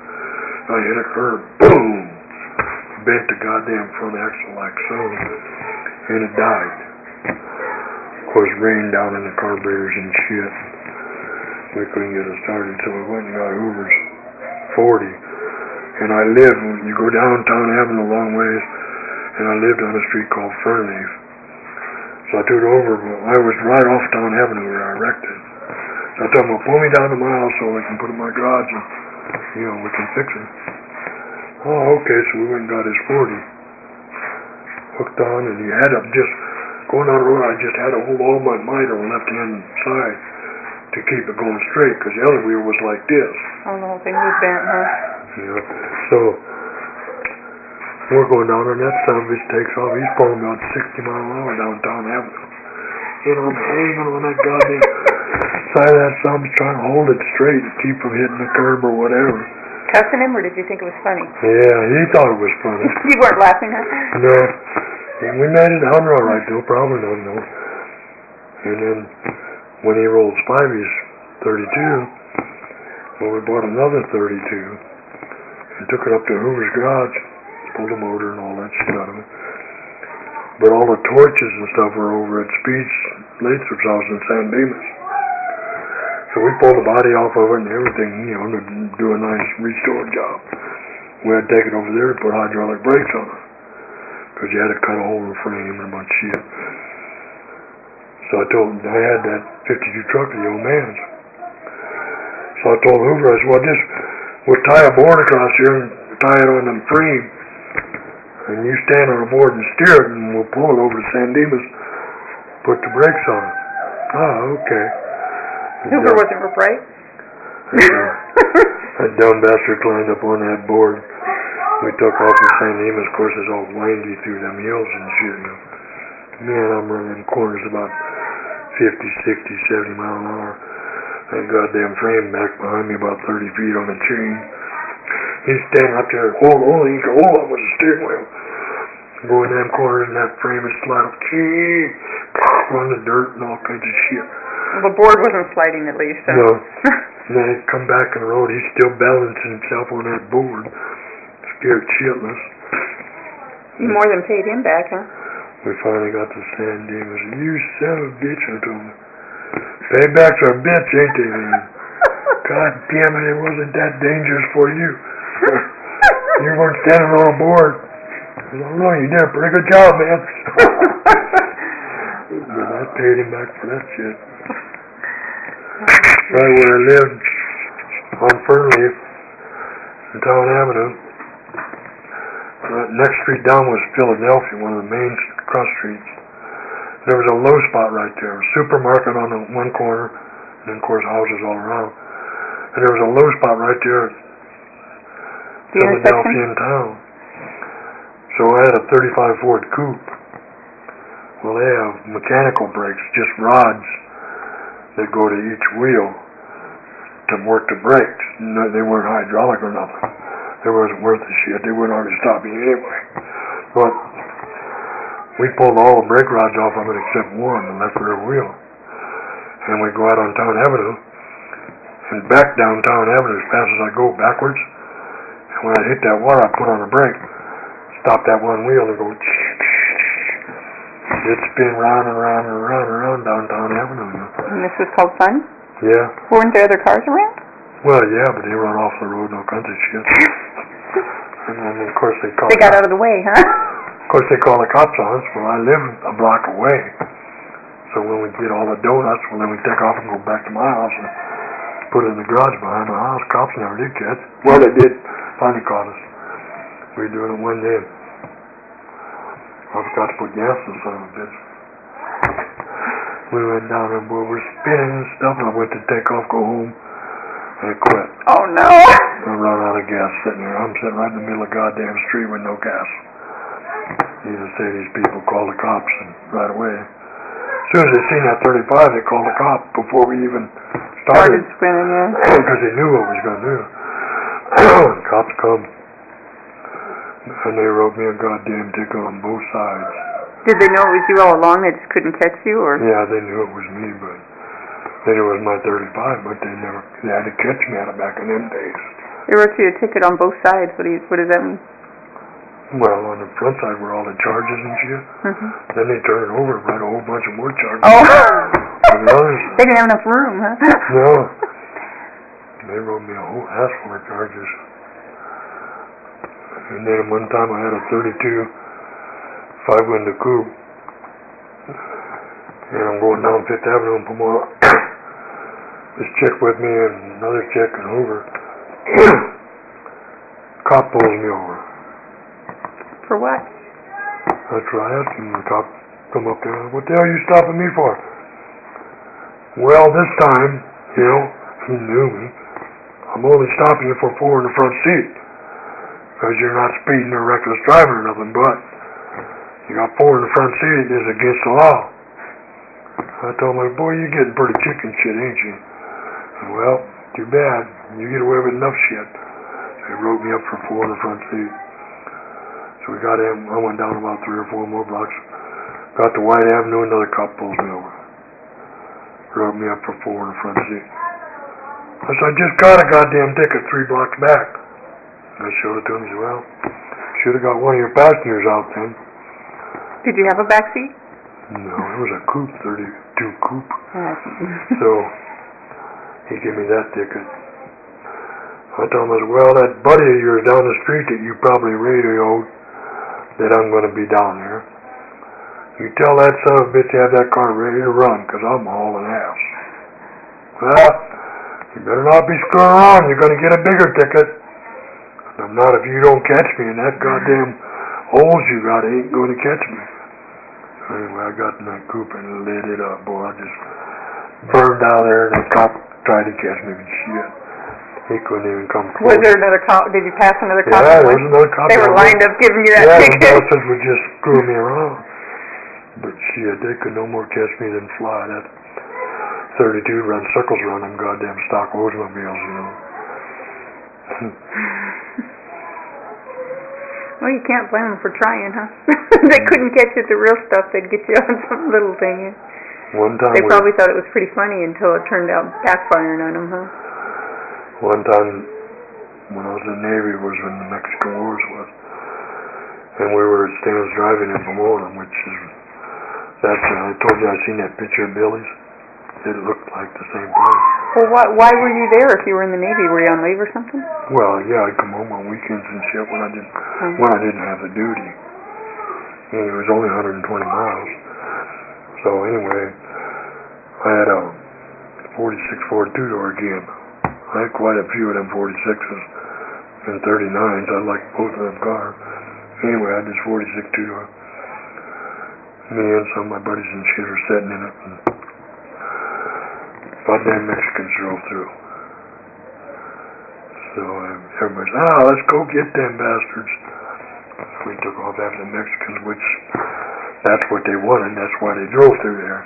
I hit a curb, boom! Bent the goddamn front axle like so, and it died. Of course, rain down in the carburetors and shit. We couldn't get it started, so we went and got Hoover's 40. And I lived, you go downtown Avenue a long ways, and I lived on a street called Fernleaf. So I took it over, I was right off Town Avenue where I wrecked it. So I told him, well, pull me down to my house so I can put it in my garage and, you know, we can fix it. Oh, okay, so we went and got his 40. Hooked on, and he had up just, going down the road, I just had to hold all my might on the left-hand side to keep it going straight, because the other wheel was like this. Oh, the whole thing was bent, huh? Yeah, so we're going down, and that son of a bitch takes off. He's pulling about 60 mile an hour downtown Avenue. And I'm hanging on that goddamn side of that son, trying to hold it straight and keep from hitting the curb or whatever. Cussing him, or did you think it was funny? Yeah, he thought it was funny. You weren't laughing, huh? No. And we made it down all right, no problem, no. And then when he rolled Spivey's 32, well, we bought another 32 and took it up to Hoover's garage, pulled the motor and all that shit out of it. But all the torches and stuff were over at Speed's Lathrop's house in San Dimas. So we pulled the body off of it and everything, you know, to do a nice restore job. We had to take it over there to put hydraulic brakes on it. because you had to cut a hole in the frame and a bunch of shit. So I told him I had that 52 truck of the old man's. So I told Hoover, I said, well, just we'll tie a board across here and tie it on the frame, and you stand on the board and steer it, and we'll pull it over to San Dimas, put the brakes on it. Oh, okay. Hoover wasn't right. That dumb bastard climbed up on that board. We took off from San Dimas. Of course, it's all windy through them hills and shit. You know. Man, I'm running corners about 50, 60, 70 mile an hour. That goddamn frame back behind me about 30 feet on a chain. He's standing up there, hold on with the steering wheel. Go in them corners and that frame is slide up, on the dirt and all kinds of shit. Well, the board wasn't sliding at least. So. No. And then he'd come back on the road, he's still balancing himself on that board. Scared shitless. You more than paid him back, huh? We finally got to San Dimas. You son of a bitch, I told him. Paybacks are a bitch, ain't they, man? God damn it, it wasn't that dangerous for you. You weren't standing on a board. I don't know, you did a pretty good job, man. But I paid him back for that shit. Right where I lived on Fernleaf, in Town Avenue. Next street down was Philadelphia, one of the main cross streets. There was a low spot right there, a supermarket on the one corner, and then of course houses all around. And there was a low spot right there at Philadelphia in town. So I had a 35 Ford Coupe. Well, they have mechanical brakes, just rods that go to each wheel to work the brakes. No, they weren't hydraulic or nothing. They wasn't worth the shit. They wouldn't hardly stop you anyway. But we pulled all the brake rods off of it except one, the left rear wheel. And we go out on Town Avenue and back down Town Avenue as fast as I go backwards. And when I hit that water, I put on the brake, stop that one wheel and go. It spin round and round and round and round down Town Avenue. You know. And this was called fun? Yeah. Weren't there other cars around? Well, yeah, but they run off the road and all kinds of shit. And then, of course, they got out of the way, huh? Of course, they call the cops on us. Well, I live a block away. So when we get all the donuts, well, then we take off and go back to my house and put it in the garage behind my house. Cops never did catch. Well, they did. Finally caught us. We were doing it one day. I forgot to put gas in the son of a bitch. We went down and we were spinning and stuff, and I went to take off, go home, and I quit. Oh, no. I run out of gas sitting there. I'm sitting right in the middle of the goddamn street with no gas. You just say these people call the cops, and right away. As soon as they seen that 35, they called the cop before we even started spinning, yeah. Because they knew what we was going to do. Cops come, and they wrote me a goddamn ticket on both sides. Did they know it was you all along? They just couldn't catch you, or? Yeah, they knew it was me, but they knew it was my 35, but they had to catch me out of back in them days. They wrote you a ticket on both sides. What does that mean? Well, on the front side were all the charges and shit. Mm-hmm. Then they turned it over and write a whole bunch of more charges. Oh! And the others, they didn't have enough room, huh? No. They wrote me a whole ass full of charges. And then one time I had a 32 5-window coupe. And I'm going down 5th Avenue in Pomona. This chick with me and another chick in Hoover. Cop pulls me over. For what? That's what I asked him. The cop come up there. What the hell are you stopping me for? Well, this time, you know, he knew me. I'm only stopping you for 4 in the front seat. Because you're not speeding or reckless driving or nothing, but you got 4 in the front seat. It is against the law. I told him, boy, you're getting pretty chicken shit, ain't you? Well, too bad. You get away with enough shit. They wrote me up for 4 in the front seat. So we got in. I went down about 3 or 4 more blocks. Got to White Avenue. Another cop pulls me over. Wrote me up for 4 in the front seat. I said, I just got a goddamn ticket 3 blocks back. I showed it to him. He said, well, should have got one of your passengers out then. Did you have a back seat? No, it was a coupe, 32 coupe. So he gave me that ticket. I told him, I said, well, that buddy of yours down the street that you probably radioed that I'm going to be down there. You tell that son of a bitch to have that car ready to run, because I'm hauling ass. Well, you better not be screwing around. You're going to get a bigger ticket. I'm not if you don't catch me, and that goddamn holes you got ain't going to catch me. Anyway, I got in that coupe and lit it up, boy. I just burned down there, and the cop tried to catch me, but shit. He couldn't even come close. Was there another cop? Did you pass another cop? Yeah, there was another cop. They were lined up giving you that ticket. Yeah, the bastards would just screw me around. But shit, they could no more catch me than fly. That 32 run circles around them goddamn stock Oldsmobiles, you know. Well, you can't blame them for trying, huh? They couldn't catch you at the real stuff. They'd get you on some little thing. One time they probably thought it was pretty funny until it turned out backfiring on them, huh? One time when I was in the Navy was when the Mexican Wars was. And we were at Stan's driving in Pomona, which is, I told you I seen that picture of Billy's. It looked like the same place. Well, why were you there if you were in the Navy? Were you on leave or something? Well, yeah, I'd come home on weekends and shit when I didn't have the duty. And it was only 120 miles. So anyway, I had a 46 Ford two-door again. I had quite a few of them 46s and 39s. I liked both of them cars. Anyway, I had this 46 two-door. Me and some of my buddies and shit are sitting in it, and goddamn Mexicans drove through. So everybody said, let's go get them bastards. We took off after the Mexicans, which that's what they wanted. That's why they drove through there.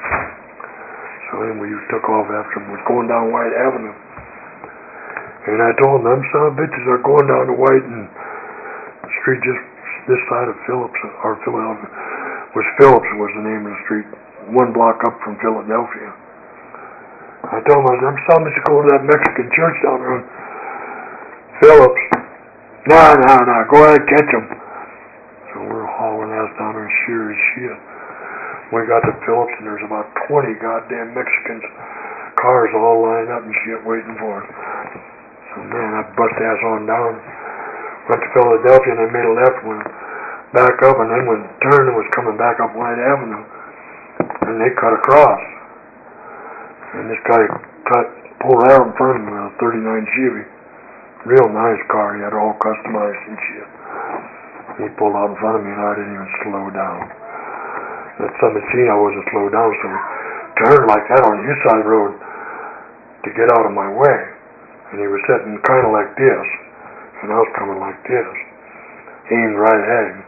So anyway, we took off after them. We're going down White Avenue. And I told them son of bitches are going down to White, and the street just this side of Phillips, or Philadelphia, Phillips was the name of the street, 1 block up from Philadelphia. I told them, I'm son of bitches go to that Mexican church down there on Phillips. No, go ahead, catch them. So we're hauling ass down there sure as shit. We got to Phillips, and there's about 20 goddamn Mexicans, cars all lined up and shit waiting for us. So man, I bust ass on down. Went to Philadelphia, and I made a left, went back up, and then when turned and was coming back up White Avenue, and they cut across. And this guy pulled out in front of him, a 39 Chevy. Real nice car, he had it all customized and shit. He pulled out in front of me, and I didn't even slow down. That some machine I wasn't slowed down, so he turned like that on his side of the road to get out of my way. And he was sitting kind of like this, and I was coming like this, aimed right at him.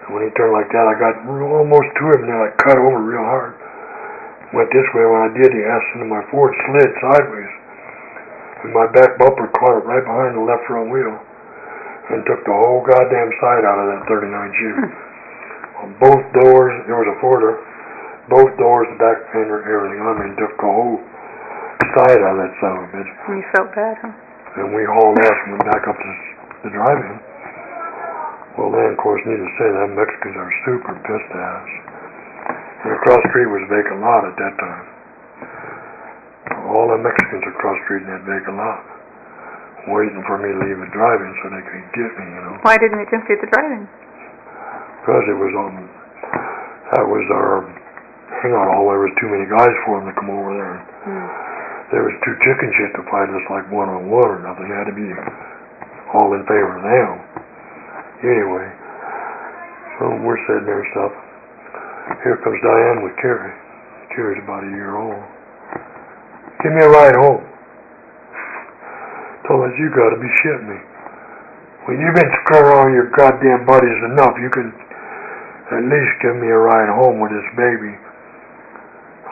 And when he turned like that, I got almost to him, and then I cut over real hard. Went this way. When I did, he asked into my Ford, slid sideways, and my back bumper caught it right behind the left front wheel, and took the whole goddamn side out of that 39 Chevy. On both doors, there was a Forder, both doors, the back fender, everything. I mean, took the whole side out of that son of a bitch. And you felt bad, huh? And we hauled ass and went back up to the drive-in. Well, then, of course, needless to say, them Mexicans are super pissed at us. And across the street was a vacant lot at that time. All the Mexicans across the street in that vacant lot, waiting for me to leave the drive-in so they could get me, you know. Why didn't they jump you at the drive-in? Because it was on, that was our hangout hall. There was too many guys for them to come over there. There was 2 chicken shit to fight us like one-on-one or nothing. It had to be all in favor of them. Anyway, so we're sitting there and stuff. Here comes Diane with Carrie. Carrie's about a year old. Give me a ride home. Told us, you gotta be shitting me. Well, you've been screwing around your goddamn buddies enough. You can at least give me a ride home with this baby.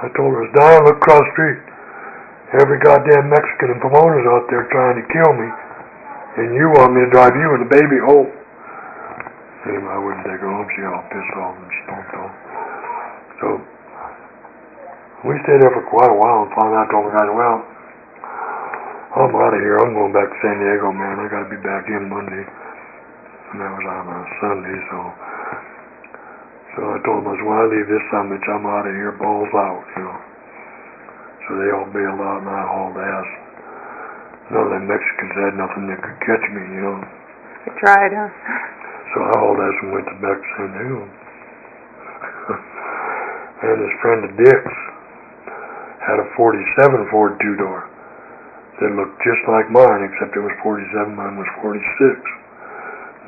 I told her, Diane, look across the street. Every goddamn Mexican and promoter's out there trying to kill me, and you want me to drive you and the baby home. Anyway, I wouldn't take her home. She got all pissed off and stomped off. So, we stayed there for quite a while and finally I told the guys, well, I'm out of here. I'm going back to San Diego, man. I got to be back in Monday. And that was on a Sunday, so I told them, when I leave this summit, I'm out of here, balls out, you know. So they all bailed out and I hauled ass. None of them Mexicans had nothing that could catch me, you know. You tried, huh? So I hauled ass and went to Mexican Hill. And his friend of Dick's had a 47 Ford two-door that looked just like mine, except it was 47, mine was 46.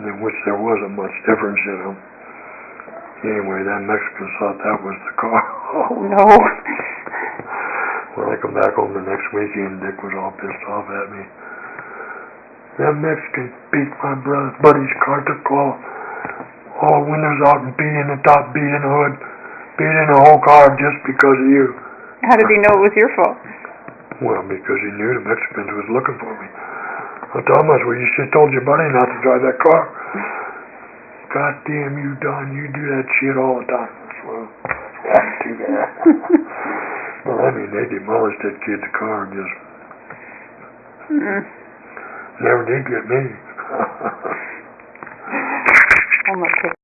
In which there wasn't much difference in them. Anyway, that Mexican thought that was the car. Oh, no. When I come back home the next weekend, Dick was all pissed off at me. That Mexican beat my buddy's car, took all windows out and beat in the top, beat in the hood, beat in the whole car just because of you. How did he know it was your fault? Well, because he knew the Mexican was looking for me. I told him, I said, well, you should have told your buddy not to drive that car. God damn you, Don, you do that shit all the time. Well, that's too bad. Well, I mean, they demolished that kid's car and just never did get me. I'm okay.